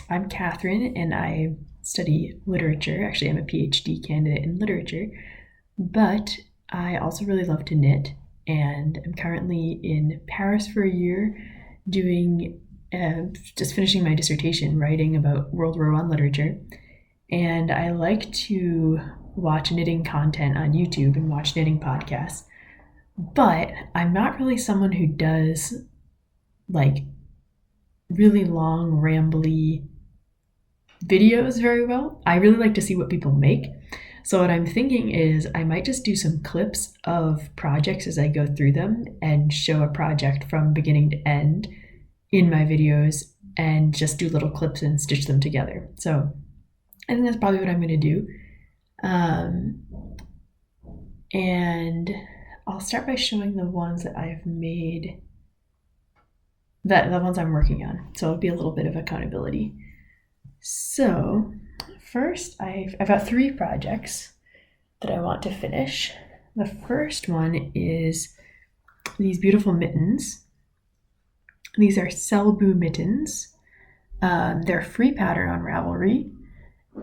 I'm Catherine, and I study literature. Actually, I'm a PhD candidate in literature, but I also really love to knit, and I'm currently in Paris for a year doing just finishing my dissertation, writing about World War I literature. And I like to watch knitting content on YouTube and watch knitting podcasts, but I'm not really someone who does like really long, rambly videos very well. I really like to see what people make. So what I'm thinking is I might just do some clips of projects as I go through them and show a project from beginning to end in my videos and just do little clips and stitch them together. So I think that's probably what I'm going to do. And I'll start by showing the ones that I've made, the ones I'm working on. So it'll be a little bit of accountability. So first, I've got 3 projects that I want to finish. The first one is these beautiful mittens. These are Selbu mittens. They're a free pattern on Ravelry,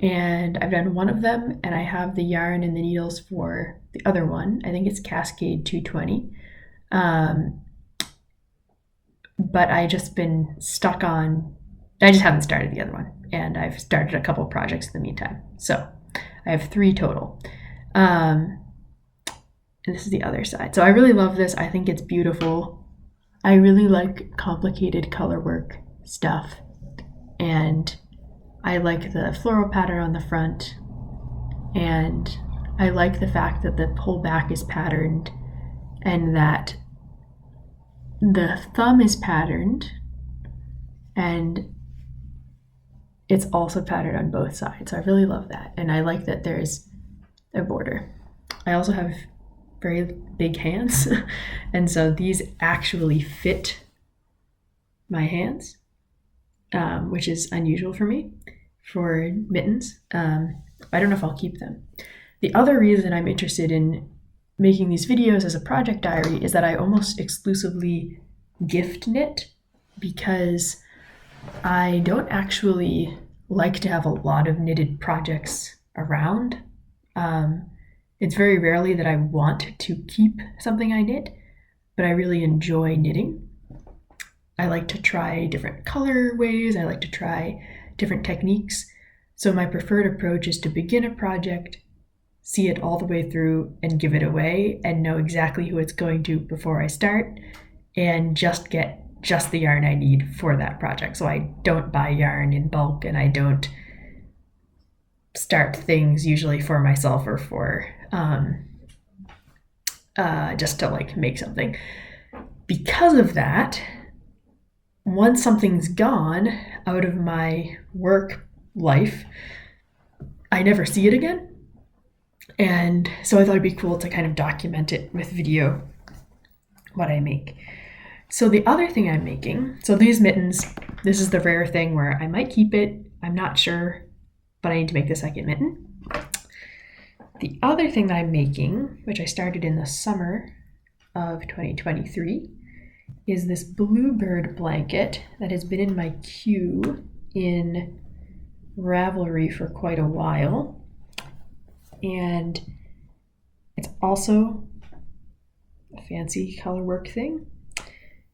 and I've done one of them, and I have the yarn and the needles for the other one. I think it's Cascade 220. But I just been stuck on, I just haven't started the other one, and I've started a couple projects in the meantime. So I have 3 total. And this is the other side. So I really love this. I think it's beautiful. I really like complicated color work stuff, and I like the floral pattern on the front, and I like the fact that the pullback is patterned and that the thumb is patterned and it's also patterned on both sides. So I really love that, and I like that there's a border. I also have very big hands and so these actually fit my hands, which is unusual for me for mittens. I don't know if I'll keep them. The other reason I'm interested in making these videos as a project diary is that I almost exclusively gift knit, because I don't actually like to have a lot of knitted projects around. It's very rarely that I want to keep something I knit, but I really enjoy knitting. I like to try different color ways. I like to try different techniques. So my preferred approach is to begin a project, see it all the way through, and give it away, and know exactly who it's going to before I start, and just get just the yarn I need for that project. So I don't buy yarn in bulk, and I don't start things usually for myself or for just to like make something. Because of that, once something's gone out of my work life, I never see it again. And so I thought it'd be cool to kind of document it with video, what I make. So the other thing I'm making, so these mittens, this is the rare thing where I might keep it, I'm not sure, but I need to make the second mitten. The other thing that I'm making, which I started in the summer of 2023, is this BlueBird blanket that has been in my queue in Ravelry for quite a while. And it's also a fancy color work thing.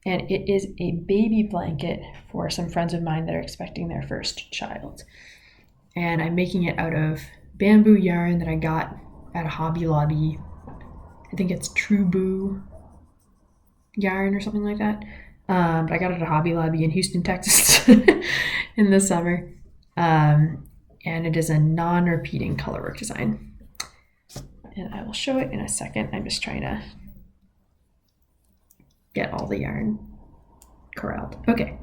And it is a baby blanket for some friends of mine that are expecting their first child. And I'm making it out of bamboo yarn that I got at a Hobby Lobby. I think it's True Boo yarn or something like that. But I got it at a Hobby Lobby in Houston, Texas in the summer. And it is a non-repeating colorwork design. And I will show it in a second. I'm just trying to get all the yarn corralled. Okay.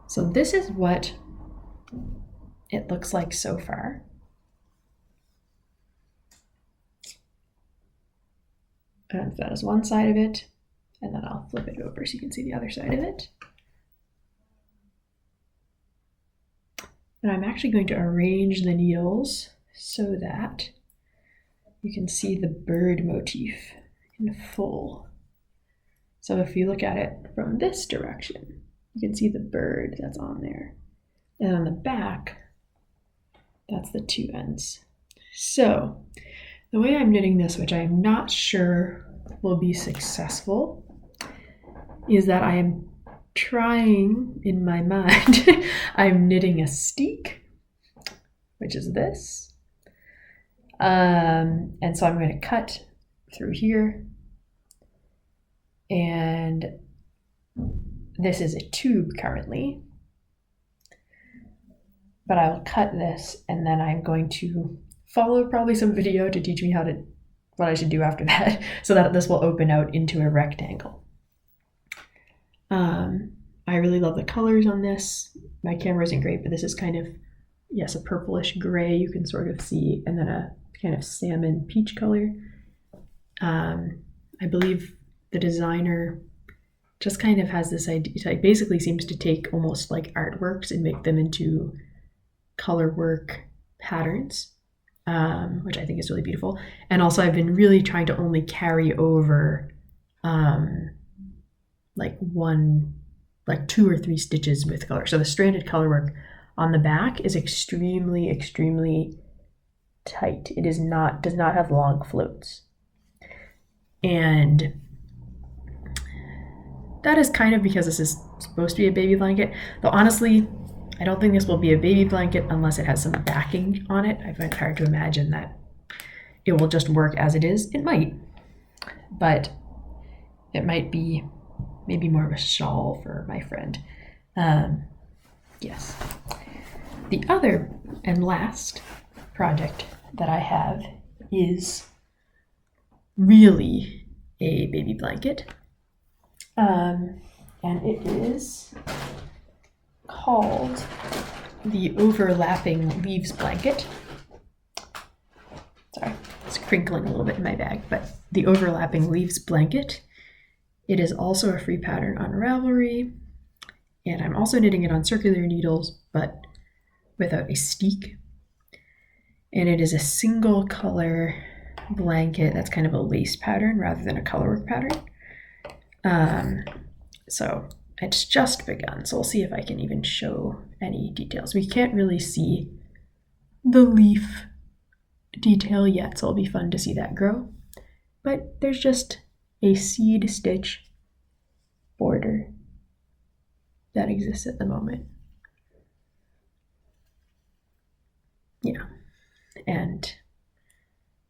So this is what it looks like so far. And that is one side of it, and then I'll flip it over so you can see the other side of it. And I'm actually going to arrange the needles so that you can see the bird motif in full. So if you look at it from this direction, you can see the bird that's on there. And on the back, that's the two ends. So the way I'm knitting this, which I'm not sure will be successful, is that I am trying in my mind, I'm knitting a steek, which is this. And so I'm going to cut through here. And this is a tube currently. But I'll cut this, and then I'm going to follow probably some video to teach me what I should do after that, so that this will open out into a rectangle. I really love the colors on this. My camera isn't great, but this is kind of, yes, a purplish gray you can sort of see, and then a kind of salmon peach color. I believe the designer just kind of has this idea, like basically seems to take almost like artworks and make them into colorwork patterns, which I think is really beautiful. And also I've been really trying to only carry over like 2 or 3 stitches with color. So the stranded colorwork on the back is extremely, extremely tight. It does not have long floats. And that is kind of because this is supposed to be a baby blanket, though honestly, I don't think this will be a baby blanket unless it has some backing on it. I find it hard to imagine that it will just work as it is. It might, but it might be maybe more of a shawl for my friend. Yes. The other and last project that I have is really a baby blanket. And it is called the overlapping leaves blanket. Sorry, it's crinkling a little bit in my bag, but the overlapping leaves blanket. It is also a free pattern on Ravelry, and I'm also knitting it on circular needles, but without a steek. And it is a single color blanket that's kind of a lace pattern rather than a colorwork pattern. So it's just begun, so we'll see if I can even show any details. We can't really see the leaf detail yet, so it'll be fun to see that grow. But there's just a seed stitch border that exists at the moment. Yeah, and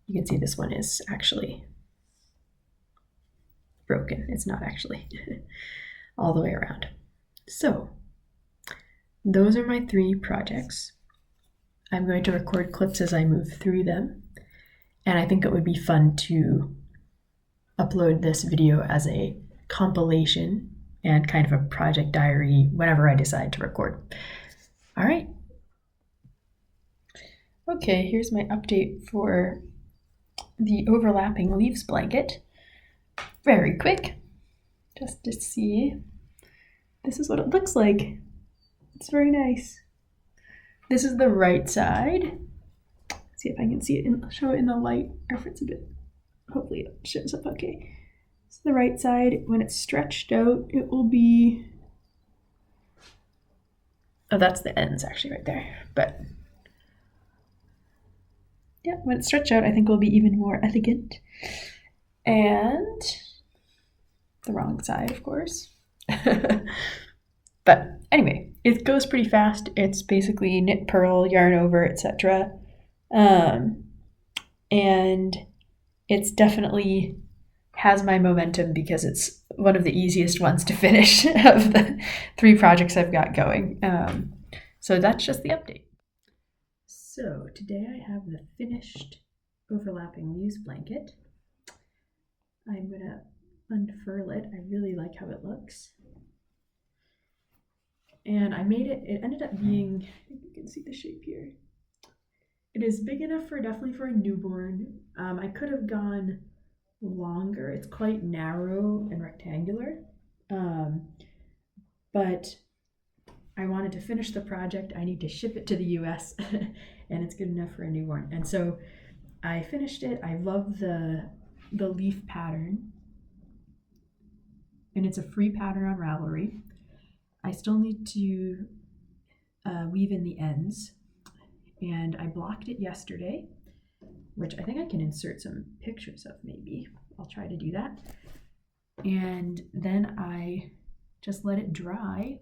you can see this one is actually broken. It's not actually all the way around. So those are my 3 projects. I'm going to record clips as I move through them, and I think it would be fun to upload this video as a compilation and kind of a project diary whenever I decide to record. All right. Okay, here's my update for the overlapping leaves blanket. Very quick, just to see. This is what it looks like. It's very nice. This is the right side. Let's see if I can see it show it in the light, or if it's a bit, hopefully it shows up okay. It's the right side. When it's stretched out, it will be, oh, that's the ends actually right there. But yeah, when it's stretched out, I think it will be even more elegant. And the wrong side, of course. But anyway, it goes pretty fast. It's basically knit, purl, yarn over, etc. And it's definitely has my momentum because it's one of the easiest ones to finish of the 3 projects I've got going. So that's just the update. So today I have the finished overlapping leaves blanket. I'm gonna unfurl it. I really like how it looks. And I made it, it ended up being, I think you can see the shape here. It is big enough for, definitely for a newborn. I could have gone longer. It's quite narrow and rectangular. But I wanted to finish the project. I need to ship it to the US and it's good enough for a newborn. And so I finished it. I love the leaf pattern. And it's a free pattern on Ravelry. I still need to weave in the ends. And I blocked it yesterday, which I think I can insert some pictures of maybe. I'll try to do that. And then I just let it dry.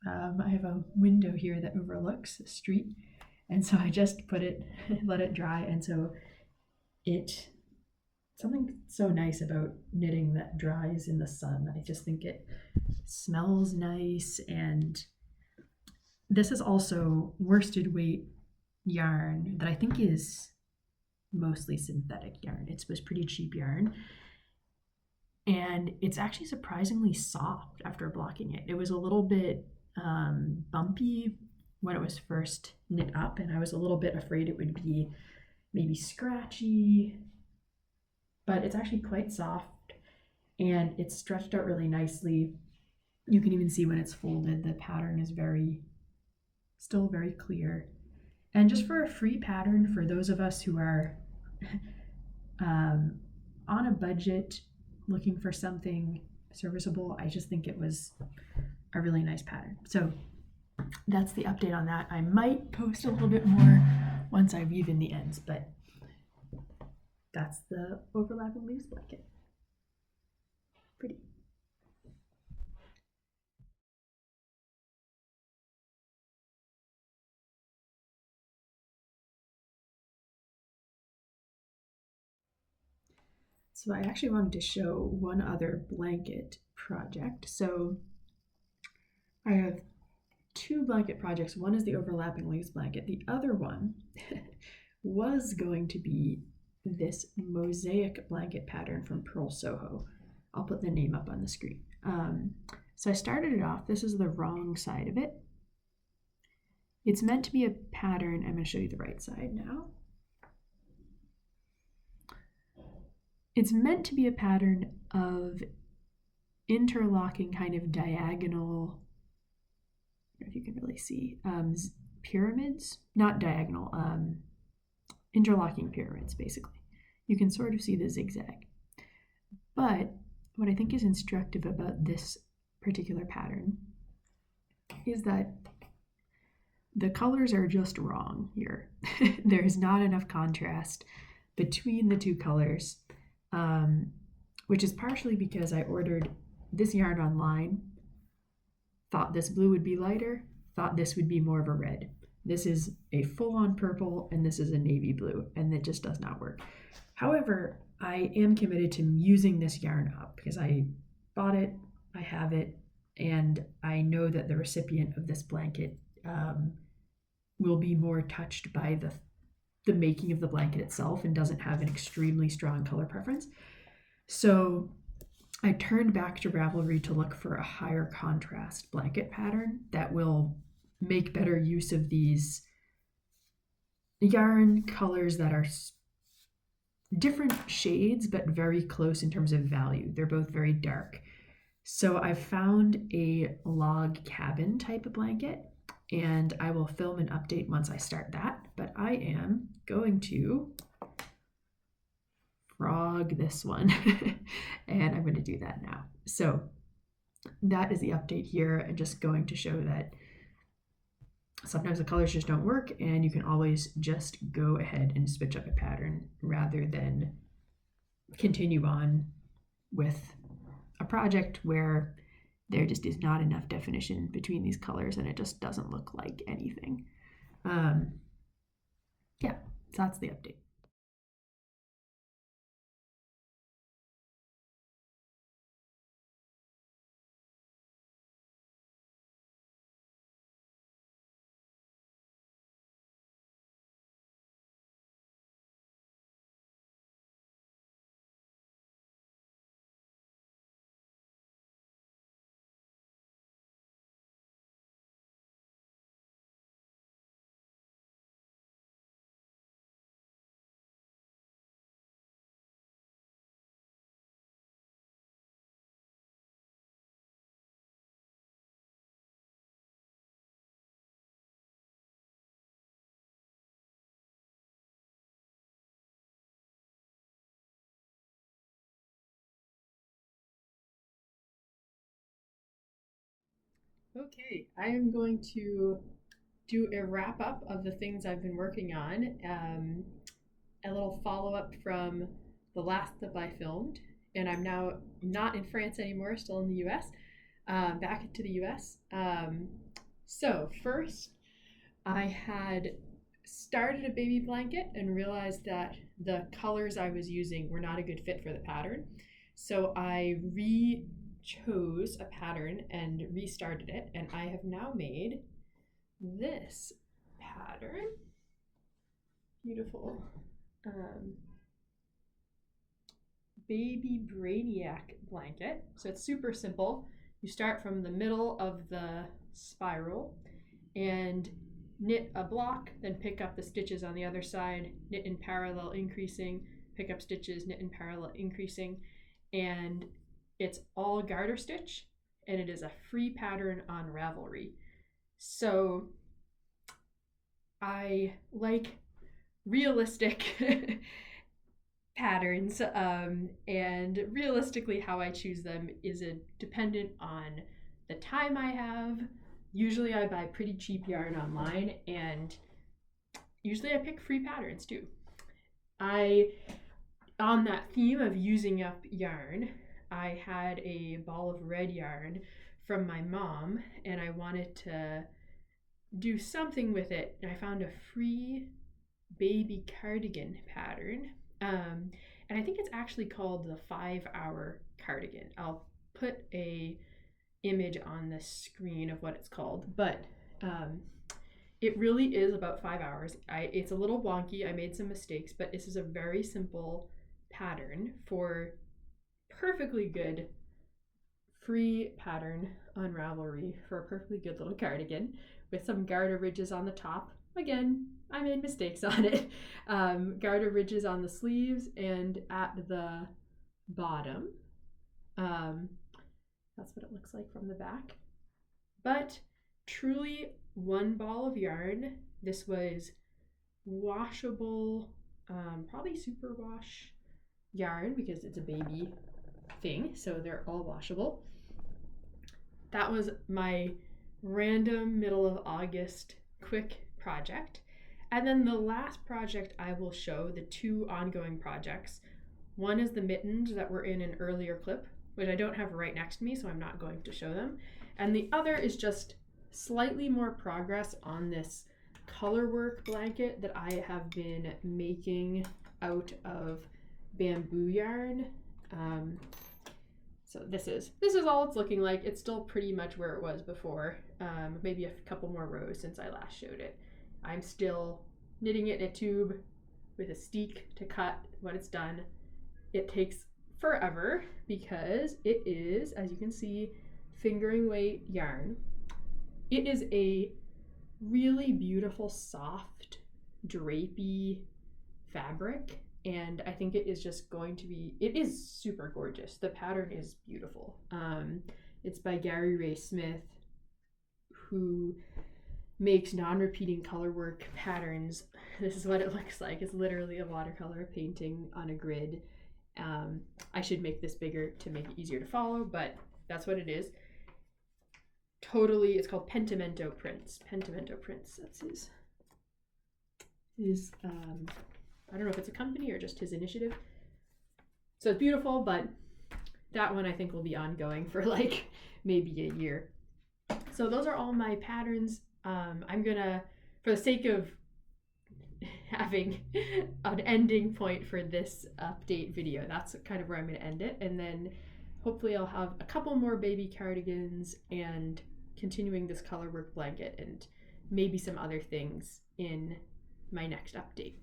I have a window here that overlooks the street. And so I just let it dry. And so something so nice about knitting that dries in the sun. I just think it smells nice. And this is also worsted weight yarn that I think is mostly synthetic yarn. It was pretty cheap yarn. And it's actually surprisingly soft after blocking it. It was a little bit bumpy when it was first knit up, and I was a little bit afraid it would be maybe scratchy, but it's actually quite soft and it's stretched out really nicely. You can even see when it's folded, the pattern is still very clear. And just for a free pattern for those of us who are on a budget looking for something serviceable, I just think it was a really nice pattern. So that's the update on that. I might post a little bit more once I weave in the ends, but that's the overlapping leaves blanket. Pretty. So I actually wanted to show one other blanket project. So I have two blanket projects. One is the overlapping leaves blanket. The other one was going to be this Mosaic blanket pattern from PurlSoho. I'll put the name up on the screen. So I started it off. This is the wrong side of it. It's meant to be a pattern. I'm going to show you the right side now. It's meant to be a pattern of interlocking kind of diagonal, I don't know if you can really see, pyramids, not diagonal, interlocking pyramids, basically. You can sort of see the zigzag. But what I think is instructive about this particular pattern is that the colors are just wrong here. There is not enough contrast between the two colors, which is partially because I ordered this yarn online, thought this blue would be lighter, thought this would be more of a red. This is a full-on purple and this is a navy blue, and it just does not work. However, I am committed to using this yarn up because I bought it, I have it, and I know that the recipient of this blanket will be more touched by the making of the blanket itself and doesn't have an extremely strong color preference. So I turned back to Ravelry to look for a higher contrast blanket pattern that will make better use of these yarn colors that are different shades but very close in terms of value. They're both very dark. So I found a log cabin type of blanket, and I will film an update once I start that, but I am going to frog this one and I'm going to do that now. So that is the update here, and just going to show that sometimes the colors just don't work and you can always just go ahead and switch up a pattern rather than continue on with a project where there just is not enough definition between these colors and it just doesn't look like anything. Yeah, so that's the update. Okay, I am going to do a wrap up of the things I've been working on, a little follow up from the last clip I filmed, and I'm now not in France anymore, still in the US, back into the US. So first, I had started a baby blanket and realized that the colors I was using were not a good fit for the pattern. So I chose a pattern and restarted it, and I have now made this pattern. Beautiful baby Brainiac blanket. So it's super simple. You start from the middle of the spiral and knit a block, then pick up the stitches on the other side, knit in parallel increasing, pick up stitches, knit in parallel increasing, and it's all garter stitch, and it is a free pattern on Ravelry. So I like realistic patterns, and realistically how I choose them is dependent on the time I have. Usually I buy pretty cheap yarn online, and usually I pick free patterns too. On that theme of using up yarn, I had a ball of red yarn from my mom, and I wanted to do something with it. I found a free baby cardigan pattern, and I think it's actually called the 5-hour cardigan. I'll put a image on the screen of what it's called, but it really is about 5 hours. It's a little wonky. I made some mistakes, but this is a very simple pattern for perfectly good free pattern on Ravelry for a perfectly good little cardigan with some garter ridges on the top. Again, I made mistakes on it. Garter ridges on the sleeves and at the bottom. That's what it looks like from the back. But truly one ball of yarn. This was washable, probably super wash yarn because it's a baby thing, so they're all washable. That was my random middle of August quick project. And then the last project I will show, the two ongoing projects. One is the mittens that were in an earlier clip, which I don't have right next to me, so I'm not going to show them. And the other is just slightly more progress on this colorwork blanket that I have been making out of bamboo yarn. So this is all it's looking like. It's still pretty much where it was before, maybe a couple more rows since I last showed it. I'm still knitting it in a tube with a steek to cut when it's done. It takes forever because it is, as you can see, fingering weight yarn. It is a really beautiful, soft, drapey fabric, and I think it is just going to be, it is super gorgeous. The pattern is beautiful. It's by Gary Ray Smith, who makes non-repeating colorwork patterns. This is what it looks like. It's literally a watercolor painting on a grid. I should make this bigger to make it easier to follow, but that's what it is. Totally, it's called Pentimento Prints. Pentimento Prints, that's his I don't know if it's a company or just his initiative. So it's beautiful, but that one I think will be ongoing for like maybe a year. So those are all my patterns. I'm gonna, for the sake of having an ending point for this update video, that's kind of where I'm gonna end it. And then hopefully I'll have a couple more baby cardigans and continuing this colorwork blanket and maybe some other things in my next update.